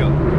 go.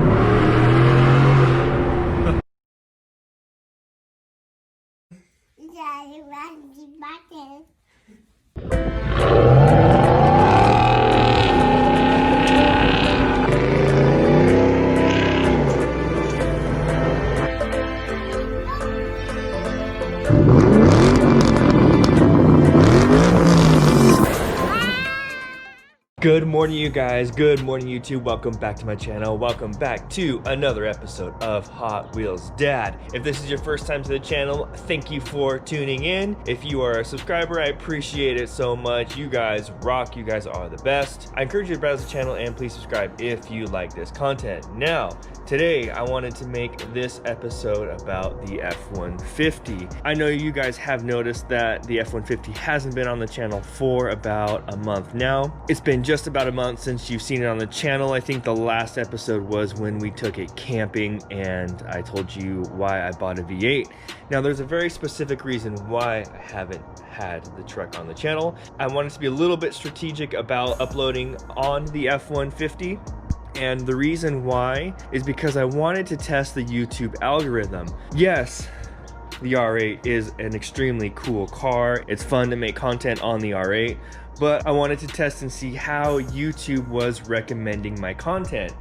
Good morning, you guys. Good morning, YouTube. Welcome back to my channel. Welcome back to another episode of Hot Wheels Dad. If this is your first time to the channel, thank you for tuning in. If you are a subscriber, I appreciate it so much. You guys rock. You guys are the best. I encourage you to browse the channel and please subscribe if you like this content. Now, today I wanted to make this episode about the F-150. I know you guys have noticed that the F-150 hasn't been on the channel for about a month now. It's been just about a month since you've seen it on the channel. I think the last episode was when we took it camping and I told you why I bought a V8. Now there's a very specific reason why I haven't had the truck on the channel. I wanted to be a little bit strategic about uploading on the F-150. And the reason why is because I wanted to test the YouTube algorithm. Yes, the R8 is an extremely cool car. It's fun to make content on the R8, but I wanted to test and see how YouTube was recommending my content.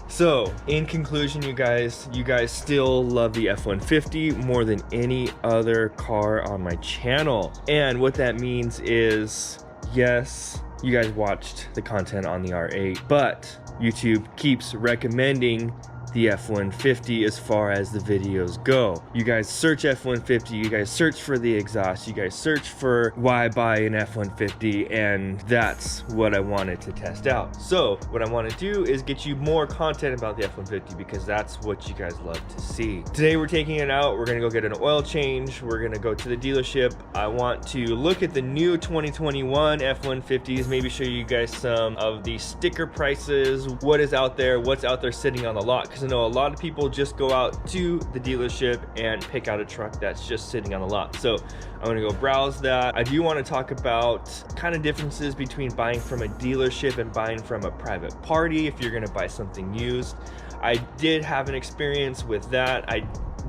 So, in conclusion, you guys still love the F-150 more than any other car on my channel. And what that means is, yes, you guys watched the content on the R8, but YouTube keeps recommending the F-150 as far as the videos go. You guys search F-150, you guys search for the exhaust, you guys search for why buy an F-150, and that's what I wanted to test out. So what I want to do is get you more content about the F-150 because that's what you guys love to see. Today we're taking it out, we're gonna go get an oil change, we're gonna go to the dealership. I want to look at the new 2021 F-150s, maybe show you guys some of the sticker prices, what is out there, what's out there sitting on the lot. I know a lot of people just go out to the dealership and pick out a truck that's just sitting on the lot. So I'm gonna go browse that. I do want to talk about kind of differences between buying from a dealership and buying from a private party if you're gonna buy something used. I did have an experience with that. I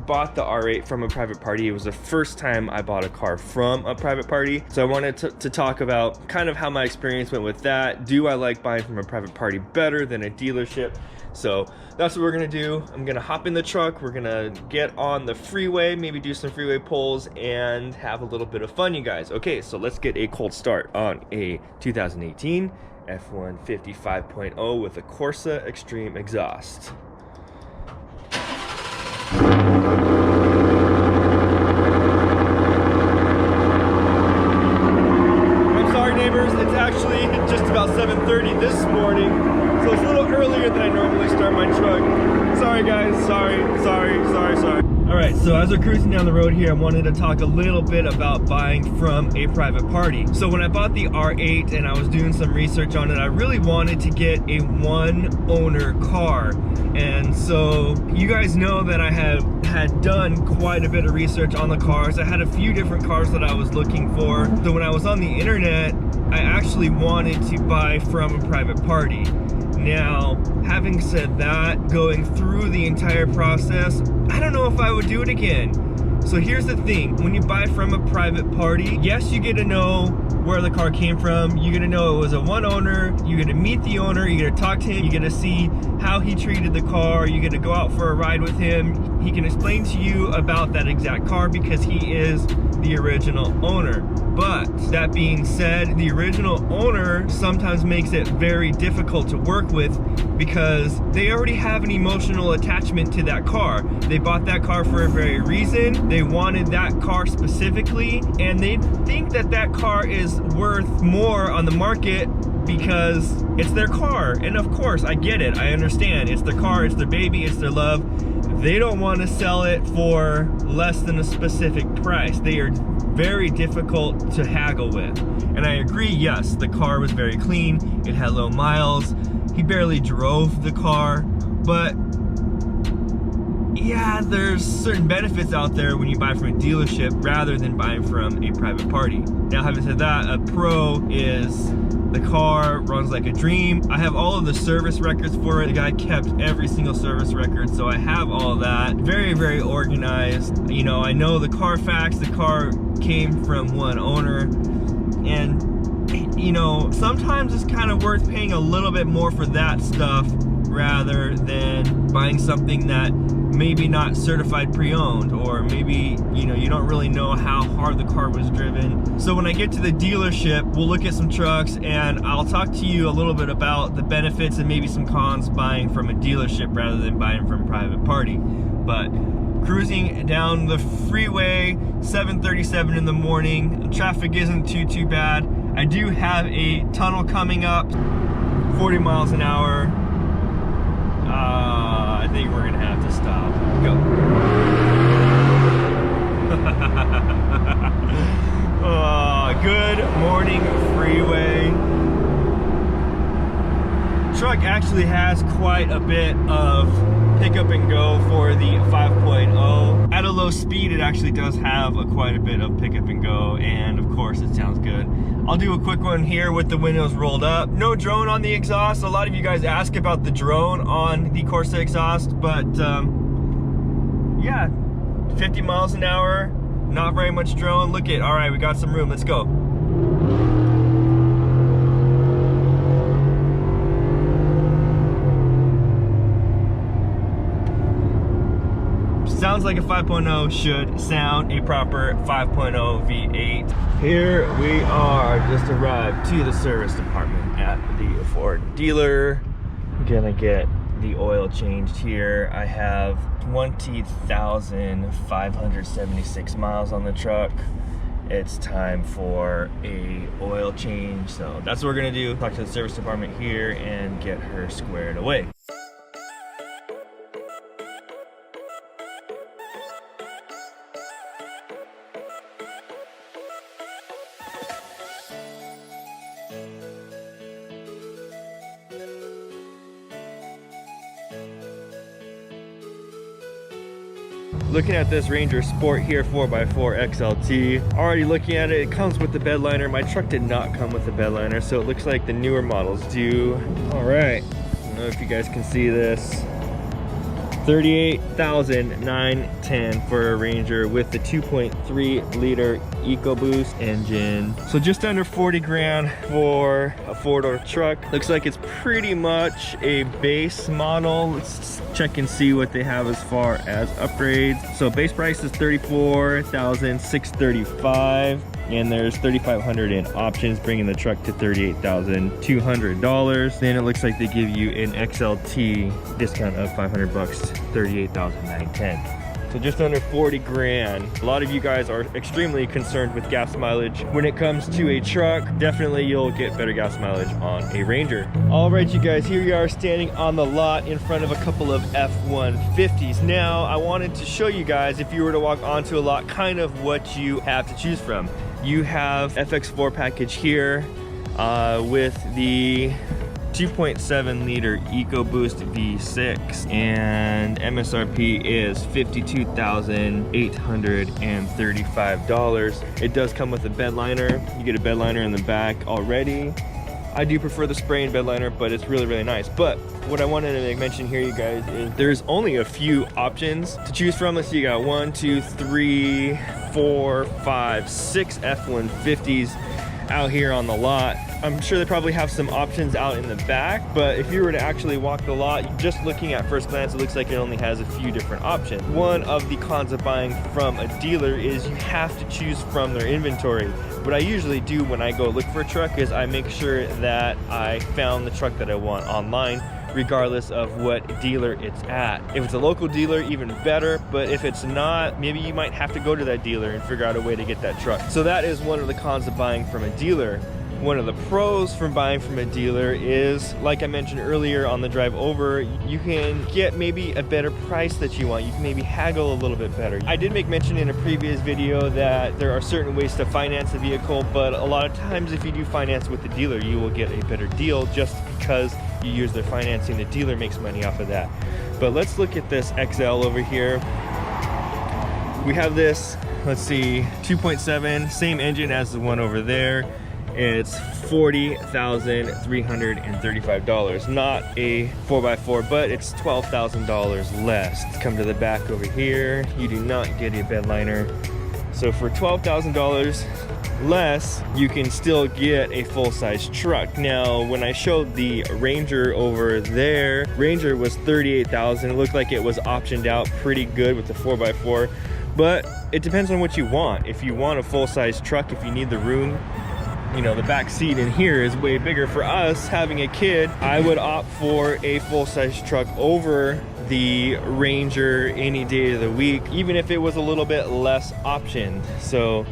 bought the R8 from a private party. It was the first time I bought a car from a private party. So I wanted to talk about kind of how my experience went with that. Do I like buying from a private party better than a dealership? So that's what we're gonna do. I'm gonna hop in the truck, we're gonna get on the freeway, maybe do some freeway pulls and have a little bit of fun, you guys. Okay, so let's get a cold start on a 2018 F-150 5.0 with a Corsa Extreme exhaust. I'm sorry neighbors, it's actually just about 7:30 this morning. So it's a little earlier than I normally start my truck. Sorry guys, sorry. All right, so as we're cruising down the road here, I wanted to talk a little bit about buying from a private party. So when I bought the R8 and I was doing some research on it, I really wanted to get a one owner car. And so you guys know that I had done quite a bit of research on the cars. I had a few different cars that I was looking for. So when I was on the internet, I actually wanted to buy from a private party. Now, having said that, going through the entire process, I don't know if I would do it again. So here's the thing, when you buy from a private party, yes, you get to know where the car came from, you get to know it was a one owner, you get to meet the owner, you get to talk to him, you get to see how he treated the car, you get to go out for a ride with him. He can explain to you about that exact car because he is the original owner. But that being said, the original owner sometimes makes it very difficult to work with because they already have an emotional attachment to that car. They bought that car for a very reason. They wanted that car specifically, and they think that that car is worth more on the market because it's their car. And of course, I get it, I understand. It's their car, it's their baby, it's their love. They don't want to sell it for less than a specific price. They are very difficult to haggle with. And I agree, yes, the car was very clean, it had low miles, he barely drove the car, but yeah, there's certain benefits out there when you buy from a dealership rather than buying from a private party. Now, having said that, a pro is The car runs like a dream. I have all of the service records for it. The guy kept every single service record, so I have all of that. Very, very organized. You know, I know the Carfax. The car came from one owner, and you know, sometimes it's kind of worth paying a little bit more for that stuff rather than buying something that maybe not certified pre-owned, or maybe, you know, you don't really know how hard the car was driven. So when I get to the dealership, we'll look at some trucks and I'll talk to you a little bit about the benefits and maybe some cons buying from a dealership rather than buying from a private party. But cruising down the freeway, 7:37 in the morning, the traffic isn't too bad. I do have a tunnel coming up, 40 miles an hour. I think we're gonna have to stop. Go. Oh, good morning, freeway. Truck actually has quite a bit of pickup and go for the 5.0. At a low speed, it actually does have quite a bit of pickup and go, and of course it sounds good. I'll do a quick one here with the windows rolled up. No drone on the exhaust. A lot of you guys ask about the drone on the Corsa exhaust, but yeah, 50 miles an hour, not very much drone. Look at, all right, we got some room, let's go. Sounds like a 5.0 should sound, a proper 5.0 V8. Here we are, just arrived to the service department at the Ford dealer. Gonna get the oil changed here. I have 20,576 miles on the truck. It's time for a oil change, so that's what we're gonna do. Talk to the service department here and get her squared away. Looking at this Ranger Sport here, 4x4 XLT. Already looking at it, it comes with the bed liner. My truck did not come with the bed liner, so it looks like the newer models do. All right, I don't know if you guys can see this. $38,910 for a Ranger with the 2.3 liter EcoBoost engine. So just under 40 grand for a four-door truck. Looks like it's pretty much a base model. Let's check and see what they have as far as upgrades. So base price is $34,635. And there's $3,500 in options, bringing the truck to $38,200. Then it looks like they give you an XLT discount of 500 bucks, $38,910. So just under 40 grand. A lot of you guys are extremely concerned with gas mileage. When it comes to a truck, definitely you'll get better gas mileage on a Ranger. All right, you guys, here we are standing on the lot in front of a couple of F-150s. Now, I wanted to show you guys, if you were to walk onto a lot, kind of what you have to choose from. You have FX4 package here with the 2.7 liter EcoBoost V6, and MSRP is $52,835. It does come with a bed liner. You get a bed liner in the back already. I do prefer the spray and bed liner, but it's really, really nice. But what I wanted to mention here, you guys, is there's only a few options to choose from. Let's see, you got 1, 2, 3, 4, 5, 6 F-150s out here on the lot. I'm sure they probably have some options out in the back, but if you were to actually walk the lot, just looking at first glance, it looks like it only has a few different options. One of the cons of buying from a dealer is you have to choose from their inventory. What I usually do when I go look for a truck is I make sure that I found the truck that I want online, regardless of what dealer it's at. If it's a local dealer, even better, but if it's not, maybe you might have to go to that dealer and figure out a way to get that truck. So that is one of the cons of buying from a dealer. One of the pros from buying from a dealer is, like I mentioned earlier on the drive over, you can get maybe a better price that you want. You can maybe haggle a little bit better. I did make mention in a previous video that there are certain ways to finance a vehicle, but a lot of times if you do finance with the dealer, you will get a better deal just because you use their financing. The dealer makes money off of that. But let's look at this XL over here. We have this, let's see, 2.7, same engine as the one over there. It's $40,335. Not a 4x4, but it's $12,000 less. Let's come to the back over here. You do not get a bed liner. So for $12,000 less, you can still get a full-size truck. Now, when I showed the Ranger over there, Ranger was $38,000. It looked like it was optioned out pretty good with the 4x4, but it depends on what you want. If you want a full-size truck, if you need the room, you know, the back seat in here is way bigger. For us, having a kid, I would opt for a full-size truck over the Ranger any day of the week, even if it was a little bit less optioned. So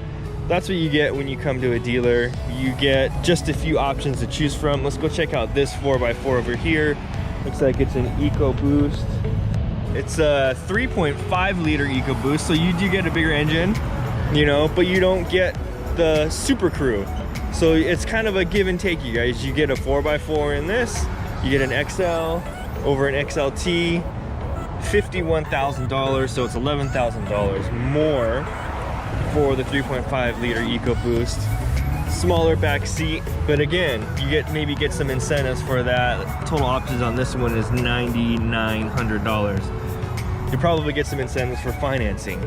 that's what you get when you come to a dealer. You get just a few options to choose from. Let's go check out this 4x4 over here. Looks like it's an EcoBoost. It's a 3.5 liter EcoBoost, so you do get a bigger engine, you know, but you don't get the Super Crew. So it's kind of a give and take, you guys. You get a 4x4 in this, you get an XL over an XLT, $51,000, so it's $11,000 more for the 3.5 liter EcoBoost. Smaller back seat, but again, you maybe get some incentives for that. Total options on this one is $9,900. You probably get some incentives for financing.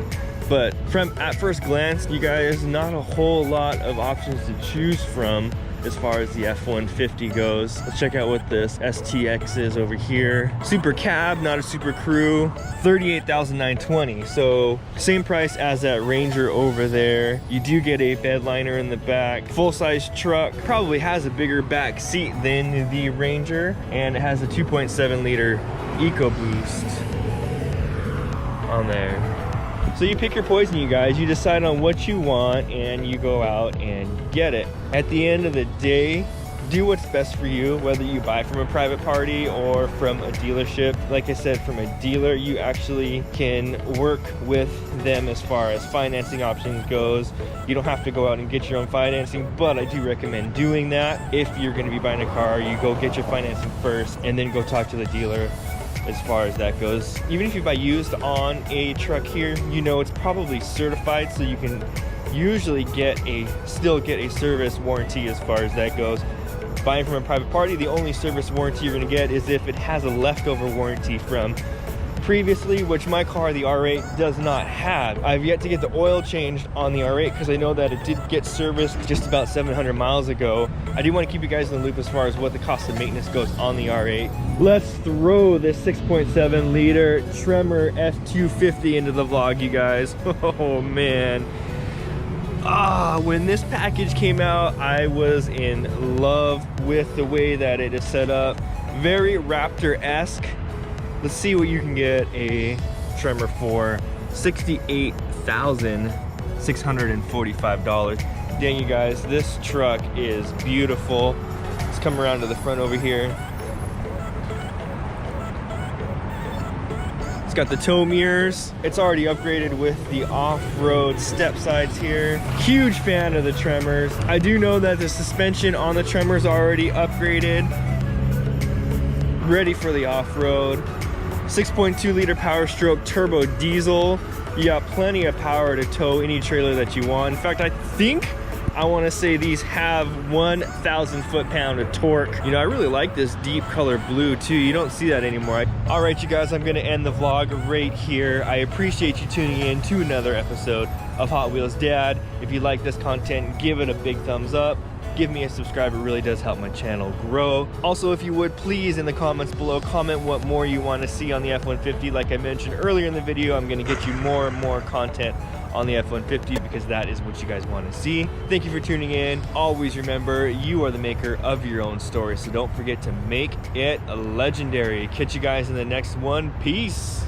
But at first glance, you guys, not a whole lot of options to choose from as far as the F-150 goes. Let's check out what this STX is over here. Super cab, not a Super Crew, $38,920. So same price as that Ranger over there. You do get a bed liner in the back. Full-size truck, probably has a bigger back seat than the Ranger, and it has a 2.7 liter EcoBoost on there. So you pick your poison, you guys. You decide on what you want and you go out and get it. At the end of the day, do what's best for you, whether you buy from a private party or from a dealership. Like I said, from a dealer, you actually can work with them as far as financing options goes. You don't have to go out and get your own financing, but I do recommend doing that. If you're going to be buying a car, you go get your financing first and then go talk to the dealer as far as that goes. Even if you buy used on a truck here, you know it's probably certified, so you can usually still get a service warranty as far as that goes. Buying from a private party, the only service warranty you're going to get is if it has a leftover warranty from previously, which my car, the R8, does not have. I've yet to get the oil changed on the R8 because I know that it did get serviced just about 700 miles ago. I do want to keep you guys in the loop as far as what the cost of maintenance goes on the R8. Let's throw this 6.7 liter Tremor F250 into the vlog, you guys. Oh man. When this package came out, I was in love with the way that it is set up. Very Raptor-esque. Let's see what you can get a Tremor for. $68,645. Dang, you guys, this truck is beautiful. Let's come around to the front over here. It's got the tow mirrors. It's already upgraded with the off-road step sides here. Huge fan of the Tremors. I do know that the suspension on the Tremors already upgraded. Ready for the off-road. 6.2 liter Power Stroke turbo diesel. You got plenty of power to tow any trailer that you want. In fact, I want to say these have 1,000 foot-pound of torque. You know, I really like this deep color blue too. You don't see that anymore. All right, you guys, I'm gonna end the vlog right here. I appreciate you tuning in to another episode of Hot Wheels Dad. If you like this content, give it a big thumbs up. Give me a subscribe, it really does help my channel grow. Also, if you would, please, in the comments below, comment what more you want to see on the F-150. Like I mentioned earlier in the video, I'm gonna get you more and more content on the F-150 because that is what you guys want to see. Thank you for tuning in. Always remember, you are the maker of your own story, so don't forget to make it legendary. Catch you guys in the next one. Peace.